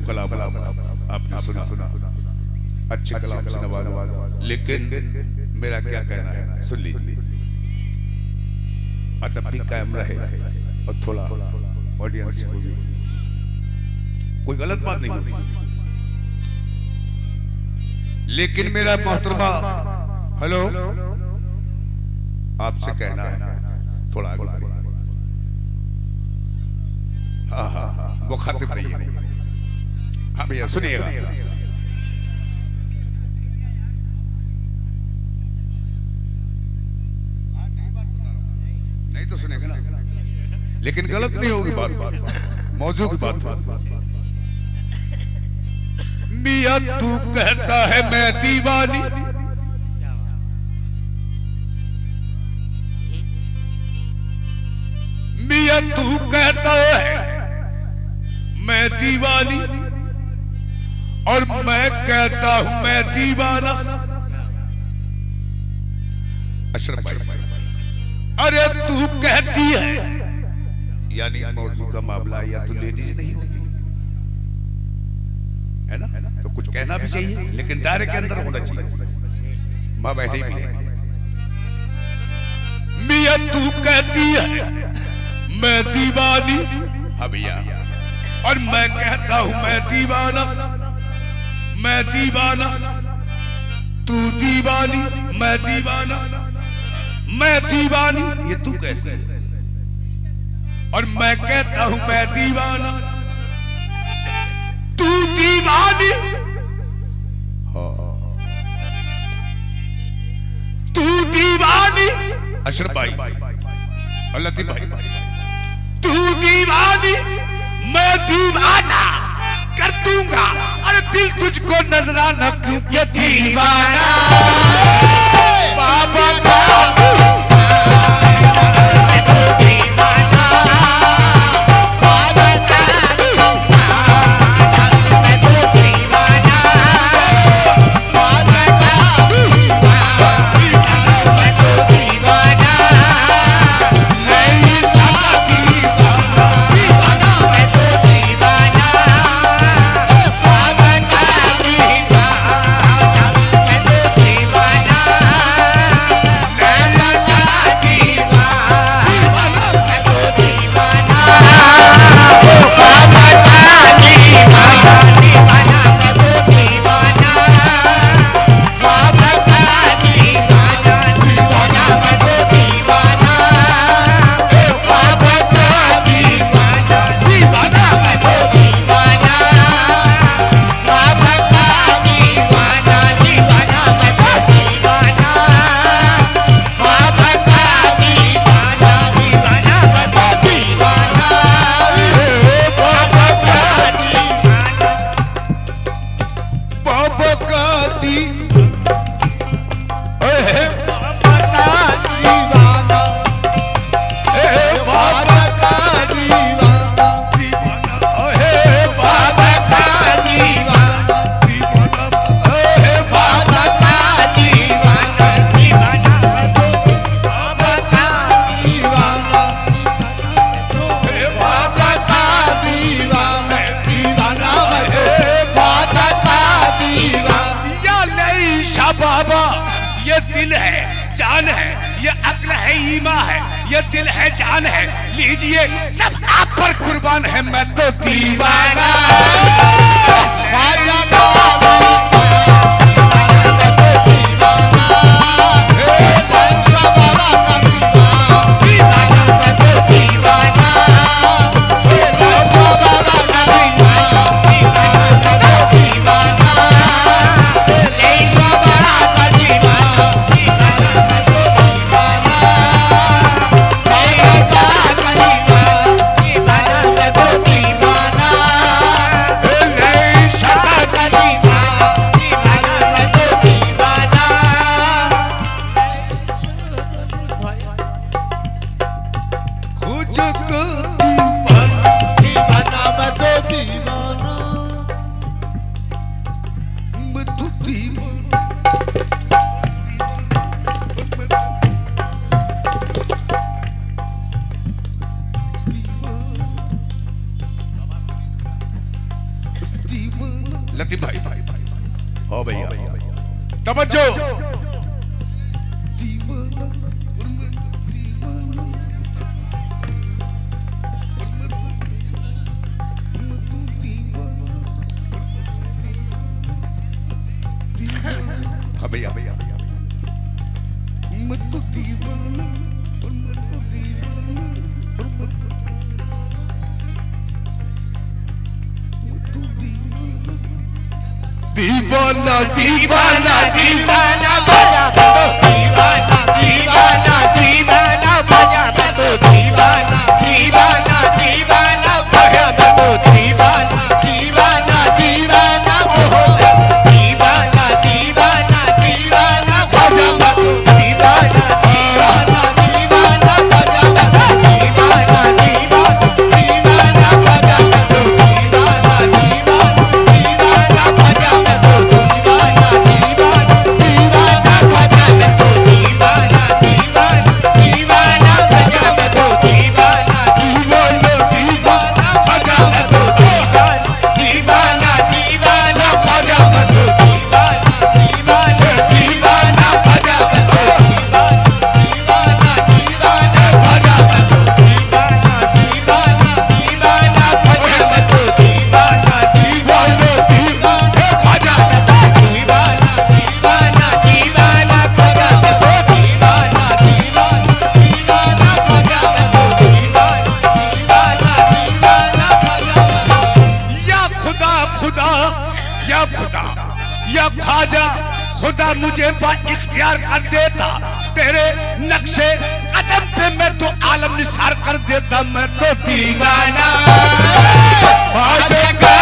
कलाम आपने सुना, अच्छे कलाम से नवाजा, लेकिन मेरा क्या कहना है सुन लीजिए। अदब भी कायम रहे और थोड़ा ऑडियंस को भी कोई गलत बात नहीं होगी, लेकिन मेरा मोहतरमा हेलो आपसे कहना है थोड़ा आगे बढ़िए। हाँ हाँ हाँ मुखातिब नहीं है। हाँ भैया सुनिएगा, नहीं तो सुनेगा ना, लेकिन गलत नहीं होगी बात, मौजू की बात हो। मियां तू कहता है मैं दीवानी, मियां तू कहता है मैं दीवानी और मैं कहता हूं मैं दीवाना। अशरफ भाई अरे तू कहती है, यानी मौजू का मामला या तो लेडीज नहीं होती है ना, तो कुछ कहना भी चाहिए लेकिन दायरे के अंदर होना चाहिए। माँ बैठी भी है। मियां तू कहती है मैं दीवानी, हाँ भैया, और मैं कहता हूं मैं दीवाना, मैं दीवाना, तू दीवानी, मैं दीवाना, मैं दीवानी, ये तू कहती है, और मैं कहता हूं मैं दीवाना, तू दीवानी, हाँ तू दीवानी। अशरफ भाई और लतीफ भाई, तू दीवानी मैं दीवाना कर दूंगा, अरे दिल तुझको नजराना क्यों ये दीवाना। बाबा लीजिए सब आप पर कुर्बान है, मैं तो दीवाना। लतीफ भाई हो भैया तवज्जो। हाँ भैया भैया दीवाना दीवाना दीवाना बजा तो दीवाना दीवाना दीवाना बजा तो दीवाना दीवाना दीवाना बजा तो दीवाना दीवाना दीवाना ओहो दीवाना दीवाना दीवाना बजा तो दीवाना दीवाना दीवाना बजा तो दीवाना दीवाना दीवाना बजा तो दीवाना दीवाना बजा तो दीवाना दीवाना दीवाना बजा तो दीवाना दीवाना दीवाना बजा तो दीवाना दीवाना दीवाना बजा तो दीवाना दीवाना दीवाना बजा तो दीवाना दीवाना दीवाना बजा तो दीवाना दीवाना बजा तो दीवाना दीवाना दीवाना बजा तो दीवाना दीवाना दीवाना बजा तो दीवाना दीवाना दीवाना बजा तो दीवाना दीवाना दीवाना बजा तो दीवाना दीवाना दीवाना बजा या खुदा खुदा या खुदा या ख्वाजा खुदा मुझे बाइख्तियार कर देता तेरे नक्शे कदम पे मैं तो आलम निसार कर देता मैं तो दीवाना ख्वाजा का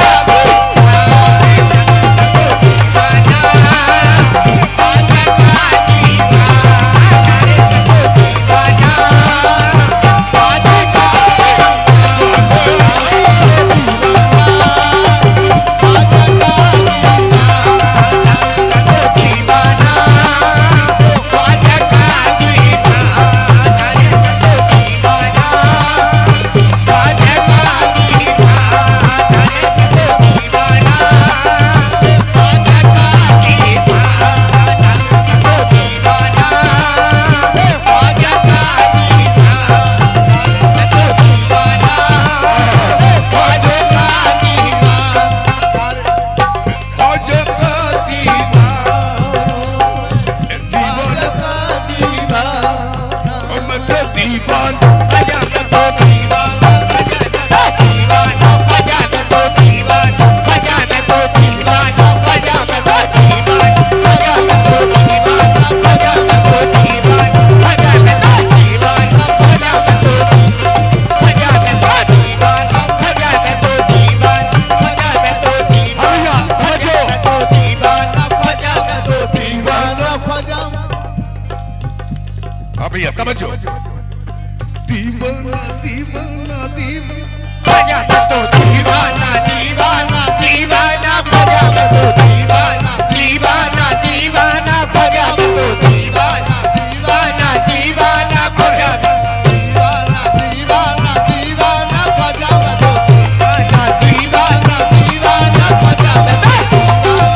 तवज्जो दीवाना दीवाना दीवाना बजा तो दीवाना दीवाना दीवाना बजा तो दीवाना दीवाना दीवाना बजा तो दीवाना दीवाना दीवाना बजा दीवाना दीवाना दीवाना बजा तो दीवाना दीवाना दीवाना बजा तो दीवाना बजा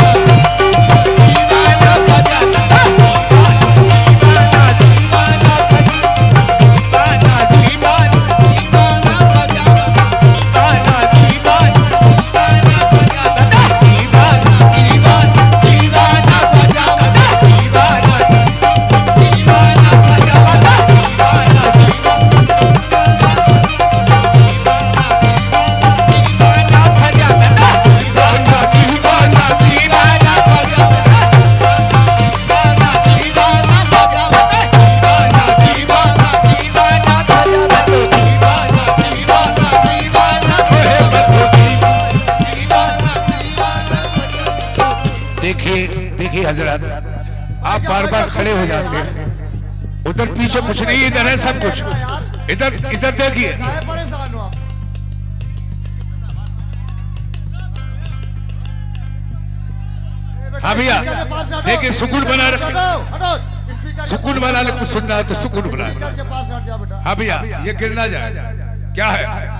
देखिए हजरत आप बार बार खड़े हो जाते हैं, उधर पीछे कुछ नहीं, इधर है सब कुछ। इधर इधर देखिए, हाँ भैया देखिए, सुकून बना रखे, सुकून बना ले, कुछ सुनना है तो सुकून बना। हाँ भैया ये गिर ना जाए, क्या है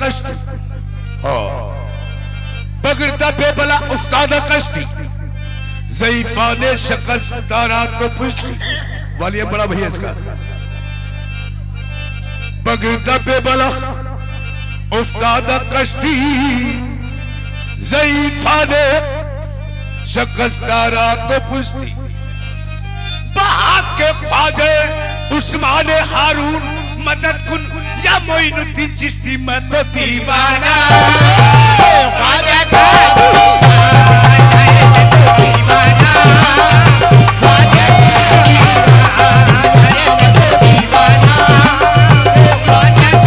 कश्ती, बगरता बेबला उस्ताद कश्ती, ज़ईफा ने शिकस्त दारा को पुश्ती। वालिया बड़ा भैया इसका। बगरता बेबला उस्ताद कश्ती, ज़ईफा ने शिकस्त दारा को पुश्ती। बहा के ख्वाजे उस्मान हारून मदद कुन या मोइनुद्दीन चिश्ती, मैं तो दीवाना ख्वाजा का दीवाना, ख्वाजा का दीवाना, ख्वाजा का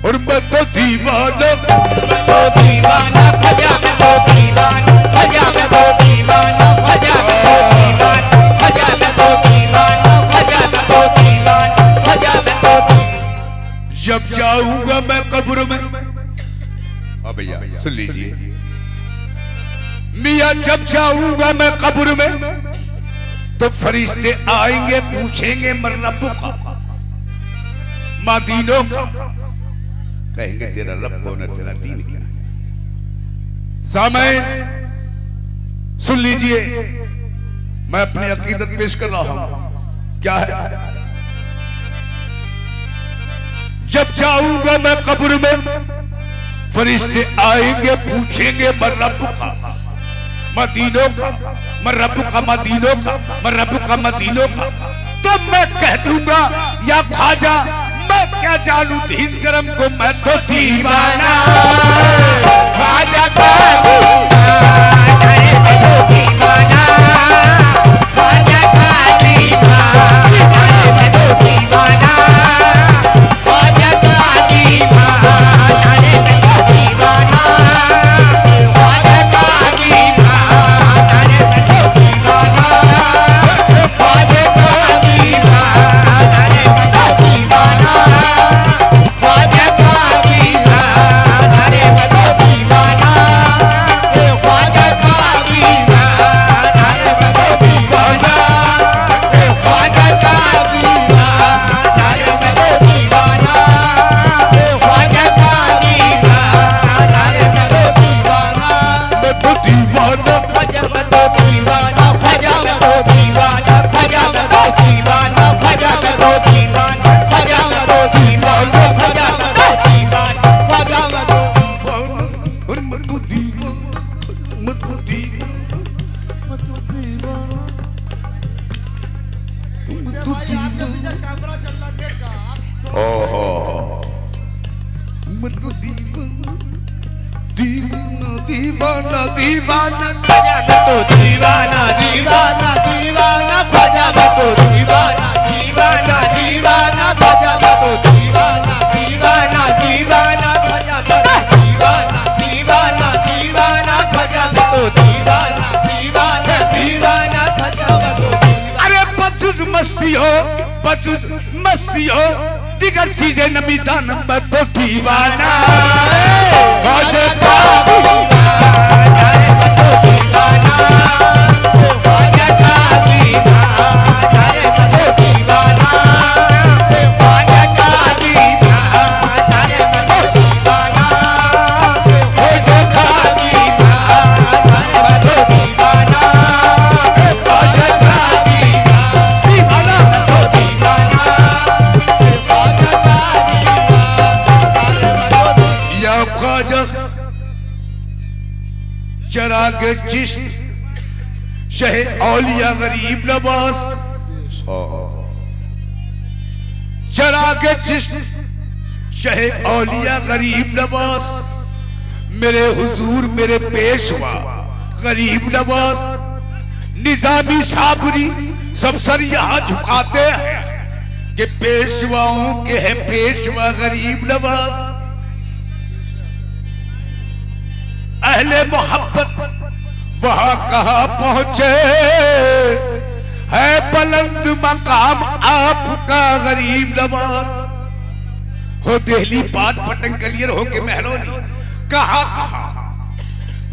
और मैं तो दीवाना, मैं तो दीवाना, ख्वाजा मैं तो दीवाना, ख्वाजा मैं तो दीवाना, ख्वाजा मैं तो दीवाना, ख्वाजा मैं तो दीवाना, ख्वाजा मैं तो दीवाना, ख्वाजा मैं तो। जब जाऊंगा मैं कब्र में, अब भैया सुन लीजिए मियां, जब जाऊंगा मैं कब्र में तो फरिश्ते आएंगे पूछेंगे मन रब्बु का, मादीनों का, कहेंगे तेरा रब कौन है, तेरा दीन क्या है। सामईन सुन लीजिए, मैं अपनी अकीदत पेश कर रहा हूं। क्या है? जब जाऊंगा मैं कब्र में फरिश्ते आएंगे पूछेंगे मन रब्बु का, मदीनों का, मन रब्बु का, मदीनों का, मन रब्बु का, मदीनों का। तो मैं कह दूंगा या ख्वाजा मैं क्या जानू दीन गरम को, मैं तो दीवाना ख्वाजा का दीवाना, ख्वाजा का दीवाना, मैं तो दीवाना ख्वाजा का दीवाना, मैं तो दीवाना ख्वाजा का दीवाना, मैं तो दीवाना ख्वाजा का दीवाना, मैं तो दीवाना ख्वाजा का दीवाना, मैं तो दीवाना ख्वाजा का दीवाना, मैं तो दीवाना ख्वाजा का दीवाना, मैं तो दीवाना ख्वाजा का दीवाना, मैं तो दीवाना, मैं तो दीवाना ख्वाजा, मैं तो दीवाना ख्वाजा, मैं तो दीवाना ख्वाजा, मैं तो दीवाना ख्वाजा, मैं तो दीवाना ख्वाजा, मैं तो दीवाना ख्वाजा, मैं तो दीवाना ख्वाजा, मैं तो दीवाना, और मैं तो दीवाना, मैं तो दीवाना, मैं तो दीवाना, मैं तो दीवाना, कैमरा चल रहा है का, ओहो मैं तो दीवाना, दीवाना दीवाना दीवाना ख्वाजा, मैं तो दीवाना, दीवाना दीवाना ख्वाजा, मैं तो दीवाना, दीवाना दीवाना ख्वाजा, मैं तो दीवाना, दीवाना दीवाना ख्वाजा, मैं तो दीवाना, दीवाना दीवाना ख्वाजा, मैं तो दीवाना, दीवाना दीवाना ख्वाजा, मैं तो दीवाना। अरे बचुज मस्ती हो, बचुज मस्ती हो, दिगर चीजें नबी दान, मैं तो दीवाना ख्वाजा का दीवाना, मैं तो दीवाना ख्वाजा का दीवाना, मैं तो दीवाना ख्वाजा का दीवाना, मैं तो दीवाना ख्वाजा का दीवाना, मैं तो दीवाना ख्वाजा का दीवाना, मैं तो दीवाना ख्वाजा का दीवाना, या ख्वाजा चराग चिश्त शह औलिया गरीब नवाज, चराग चिश्त शहे औलिया गरीब नवाज, मेरे हुजूर मेरे पेशवा गरीब नवाज, निजामी साबरी सब सर यहां झुकाते हैं कि पेशवाओं के है पेशवा गरीब नवाज। अहले मोहब्बत वहां कहां पहुंचे है बुलंद मकाम आपका गरीब नवाज। हो दिल्ली पान पटन कलियर हो के मेहरोनी कहा कहा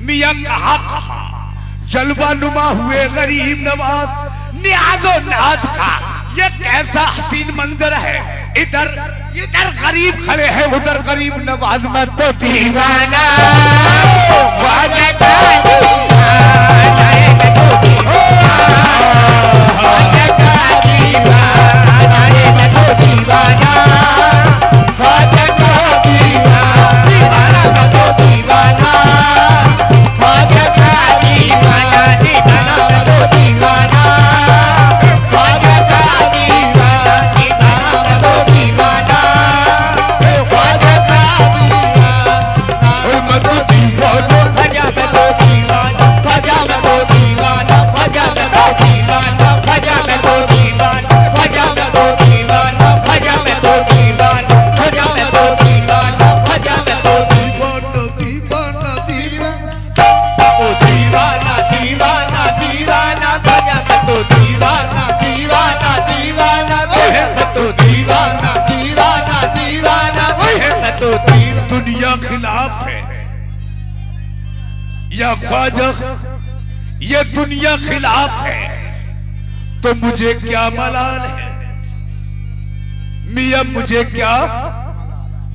मियां कहा जलवा नुमा हुए गरीब नवाज। न्याजो नाज का ये कैसा हसीन मंजर है, इधर इधर गरीब खड़े हैं उधर गरीब नवाज। मैं तो दीवाना दुनिया खिलाफ है या ख्वाजा, ये दुनिया खिलाफ है तो मुझे क्या मलाल है मियां, मुझे क्या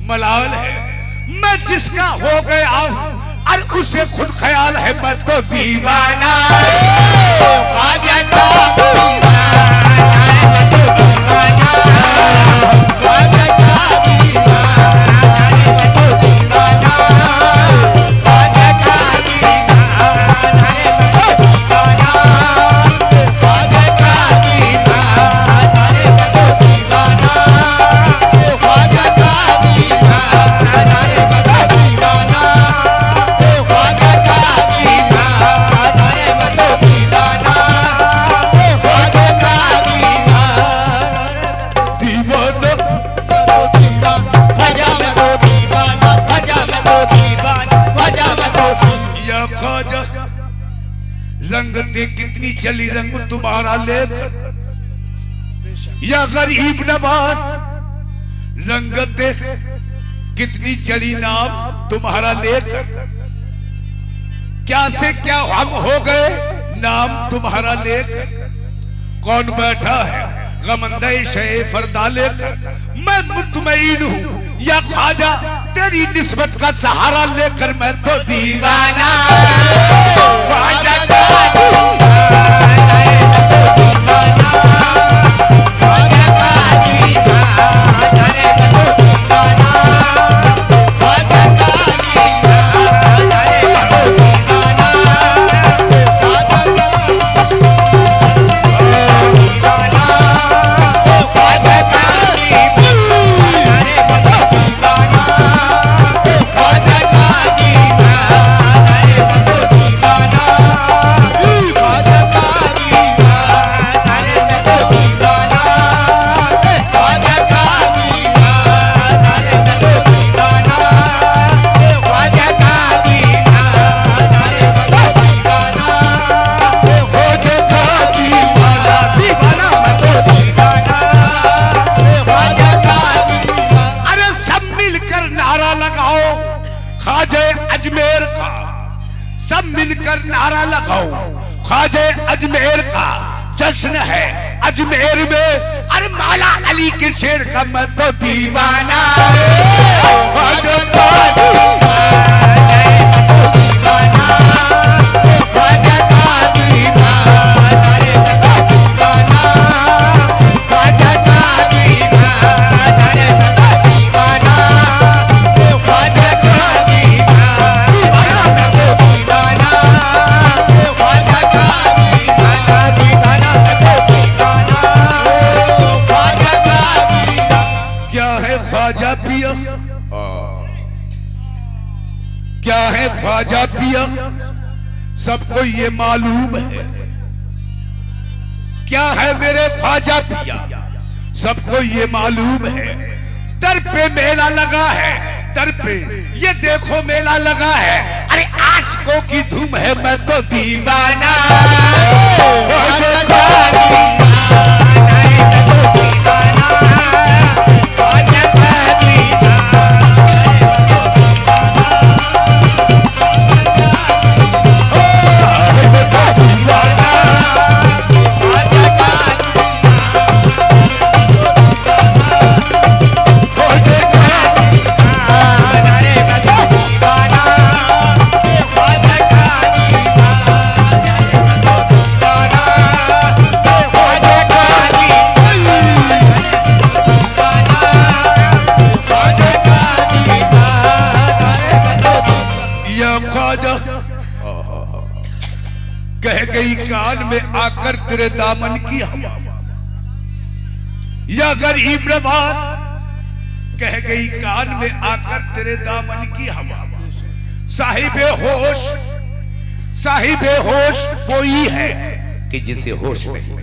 मलाल है। मैं जिसका हो गया हूं और उसे खुद ख्याल है मैं तो दीवाना। ख्वाजा का दीवाना, मैं तो दीवाना, ख्वाजा का दीवाना। रंगते कितनी चली रंग तुम्हारा लेकर या गरीब नवाज, रंगते कितनी चली नाम तुम्हारा लेकर। क्या से क्या हम हो गए नाम तुम्हारा लेकर। कौन बैठा है गमंदे शे फरदा लेकर। मैं मुतमईन हूं या ख्वाजा तेरी निस्बत का सहारा लेकर मैं तो दीवाना। ख्वाजा का नारा लगाओ। ख्वाजा अजमेर का जश्न है अजमेर में, अरे मौला अली के शेर का मैं तो दीवाना। ख्वाजा का दीवाना, ख्वाजा का दीवाना, ख्वाजा का दीवाना, ख्वाजा का ख्वाजा पिया पिया सबको ये मालूम है। क्या है मेरे ख्वाजा पिया सबको ये मालूम है। दर पे मेला लगा है, दर पे ये देखो मेला लगा है। अरे आशिकों की धूम है, मैं तो दीवाना कह गई कान में आकर तेरे दामन की हवा। या गरीब नवाज कह गई कान में आकर तेरे दामन की हवा। साहिबे होश, साहिबे होश वही है कि जिसे होश नहीं।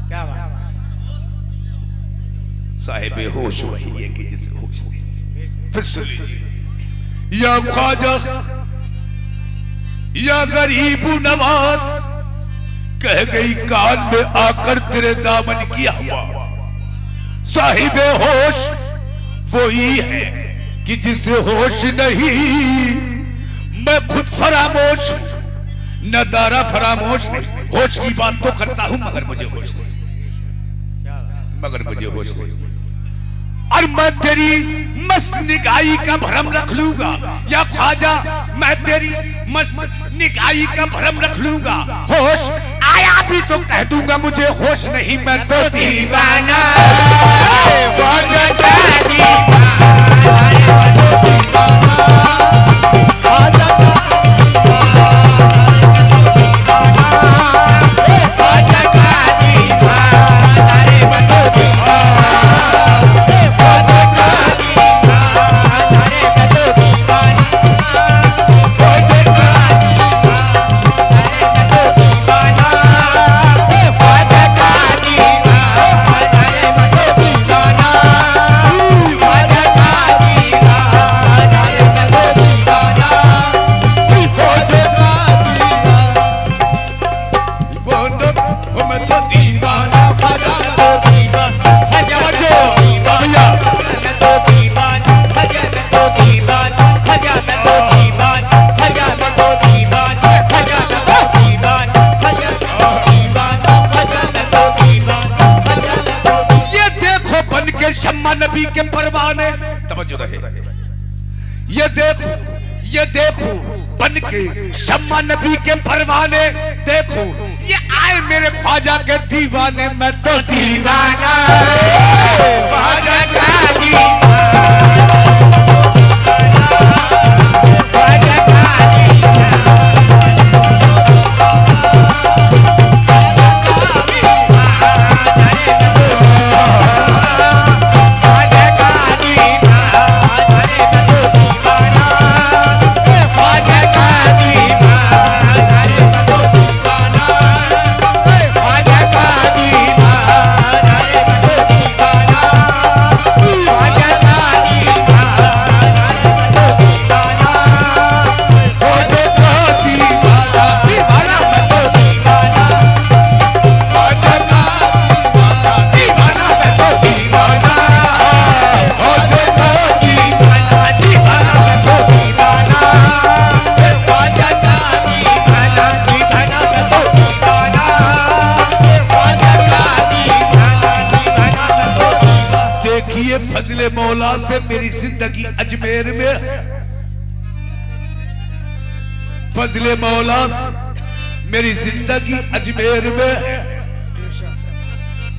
क्या बात? साहिबे होश वही है कि जिसे होश नहीं। फिर सुन लीजिए। या ख्वाजा या गरीबू नवाज कह गई कान में आकर तेरे दामन की हवा। साहिबे होश वही है कि जिसे होश नहीं। मैं खुद फरामोश न दारा फरामोश नहीं। होश की बात तो करता हूं मगर मुझे होश नहीं, मगर मुझे होश नहीं। और मैं तेरी मस्त निगाही का भरम रख लूंगा। या ख्वाजा मैं तेरी मस्त निगाही का भरम रख लूंगा। होश आया भी तो कह दूंगा मुझे होश नहीं। मैं तो दीवाना नबी के परवाने। तवज्जो रहे। ये देखो बन के शम्मा नबी के परवाने। देखो ये आए मेरे ख्वाजा के दीवाने। मैं तो दीवाना ख्वाजा का दीवाना। फजले मौला से मेरी जिंदगी अजमेर में है। फजले मौला से मेरी जिंदगी अजमेर में है।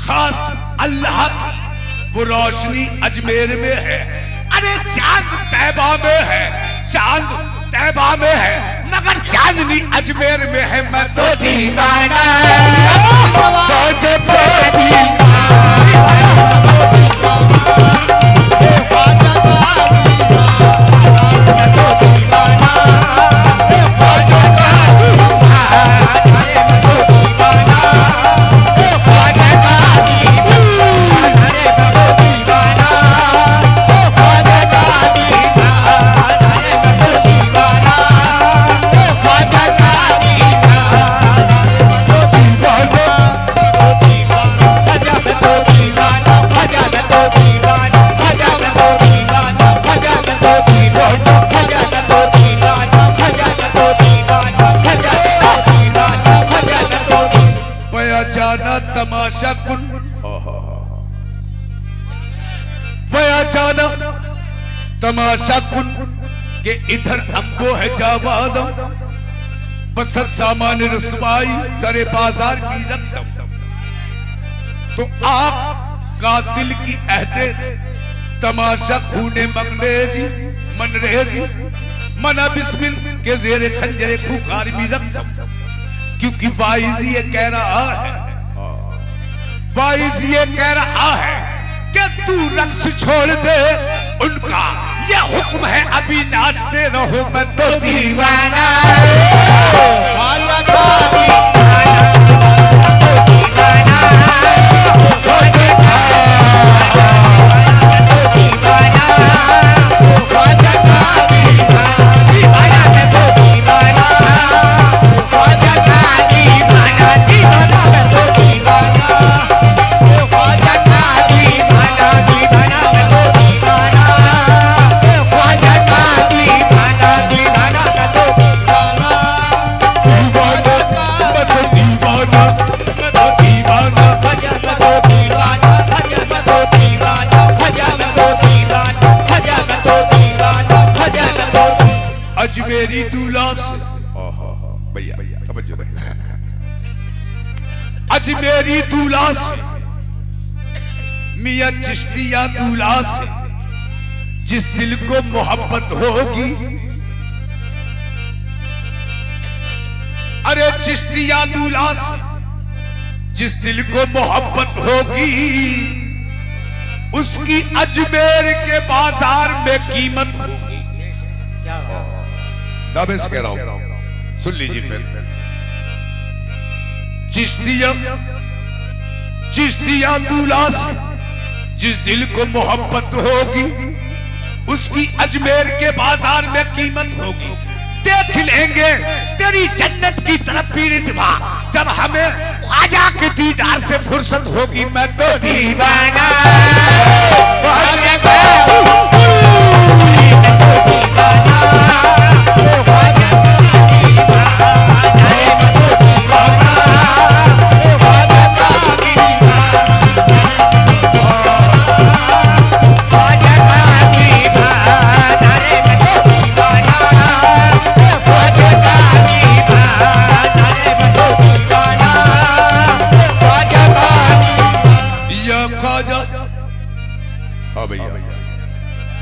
खास अल्लाह की वो रोशनी अजमेर में है। अरे चांद तैबा में है, चांद तैबा में है, मगर चांदनी अजमेर में है। मैं तो दीवाना जाना तमाशा कुन, वया जाना तमाशा कुन के इधर अम्बो है जावादम, बसत सामान रसवाई सरे बाजार की रक्सम। तो आप कातिल की अहदे तमाशा खूने मंगने जी मन रहे जी, मना बिस्मिल के जेरे खंजरे खूकार भी रक्सम। क्योंकि वाइज ये कह रहा है, वाइज ये कह रहा है कि तू रक्स छोड़ दे उनका, ये हुक्म है अभी नाचते रहो मैं तो दीवाना। अजमेरी दूल्हा से भैया समझ रहे, अजमेरी दूल्हा से मियां चिश्तिया दूल्हा से जिस दिल को मोहब्बत होगी, अरे चिश्तिया दूल्हा से जिस दिल को मोहब्बत होगी, उसकी अजमेर के बाजार में कीमत होगी। दावे से कह रहा हूं, सुन लीजिए फिर। चिश्तिया दूल्हा से जिस दिल को मोहब्बत होगी, उसकी अजमेर के बाजार में कीमत होगी। देख लेंगे तेरी जन्नत की तरफ पीरितवा, जब हमें ख्वाजा के दीदार से फुर्सत होगी मैं तो दीवाना।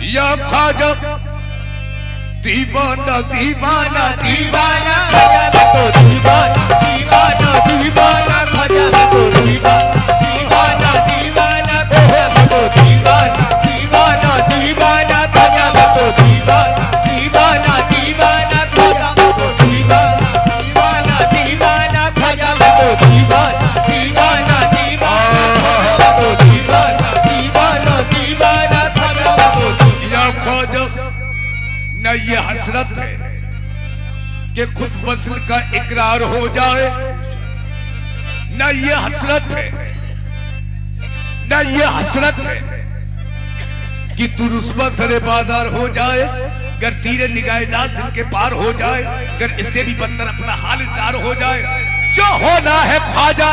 या ख्वाजा दीवाना दीवाना दीवाना, तो दीवाना दीवाना दीवाना, ख्वाजा तो दीवाना दीवाना दीवाना, तो दीवाना दीवाना दीवाना, ख्वाजा तो दीवाना दीवाना दीवाना, ख्वाजा तो दीवाना दीवाना दीवाना, ख्वाजा तो दीवाना दीवाना दीवाना, तो दीवाना दीवाना दीवाना, ख्वाजा। न ये हसरत है कि खुद वस्ल का इकरार हो जाए, न ये हसरत है, न ये हसरत है कि तू रुस्वा सरे बाजार हो जाए, गर तीरे निगाहे नाज दिल के पार हो जाए, गर इससे भी बदतर अपना हाल इज़हार हो जाए। जो होना है ख्वाजा,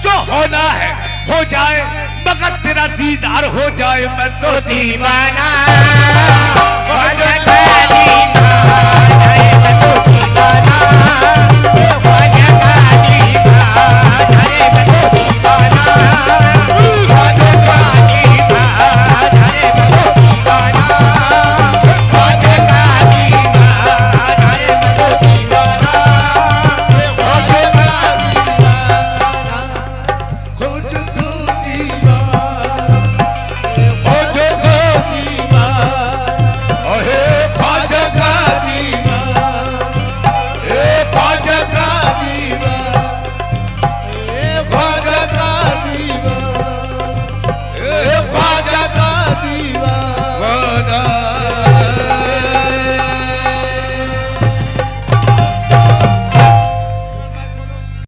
जो होना है हो जाए, मगर तेरा दीदार हो जाए मैं तो दीवाना। ख्वाजा का दीवाना, मैं तो दीवाना।